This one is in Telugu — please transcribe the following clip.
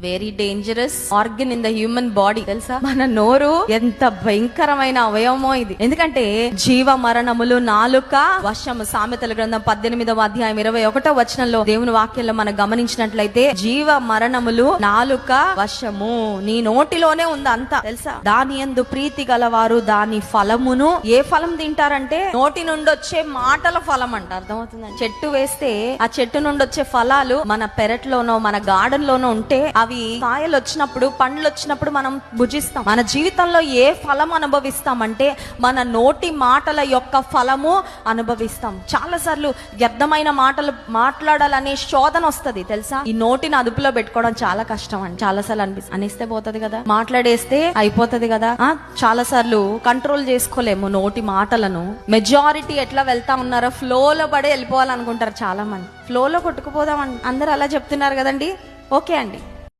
Very dangerous organ in the human body. తెలుసా? మన నోరు ఎంత భయంకరమైన అవయవమో ఇది. ఎందుకంటే జీవ మరణములు నాలుక వశము. సామెతల గ్రంథం 18వ అధ్యాయం 21వ వచనంలో దేవుని వాక్యంలో మనం గమనించినట్లయితే జీవ మరణములు నాలుక వశము. నీ నోటిలోనే ఉంది అంతా. తెలుసా? దాని యందు ప్రీతి గలవారు దాని ఫలమును, ఏ ఫలం తింటారంటే నోటి నుండి వచ్చే మాటల ఫలం అంట. అర్థమవుతుందండి? చెట్టు వేస్తే ఆ చెట్టు నుండి వచ్చే ఫలాలు మన పెరట్లోనో మన గార్డెన్ లోనో ఉంటే అవి కాయలు వచ్చినప్పుడు, పండ్లు వచ్చినప్పుడు మనం భుజిస్తాం. మన జీవితంలో ఏ ఫలం అనుభవిస్తామంటే మన నోటి మాటల యొక్క ఫలము అనుభవిస్తాం. చాలా సార్లు వ్యర్థమైన మాటలు మాట్లాడాలనే శోధన వస్తుంది. తెలుసా? ఈ నోటిని అదుపులో పెట్టుకోవడం చాలా కష్టం అండి. చాలా సార్లు అనిస్తే పోతుంది కదా, మాట్లాడేస్తే అయిపోతుంది కదా. చాలా సార్లు కంట్రోల్ చేసుకోలేము నోటి మాటలను. మెజారిటీ ఎట్లా వెళ్తా ఉన్నారో ఫ్లోలో పడి వెళ్ళిపోవాలనుకుంటారు చాలా మంది. ఫ్లోలో కొట్టుకుపోదాం అందరూ అలా చెప్తున్నారు కదండి. ఓకే అండి.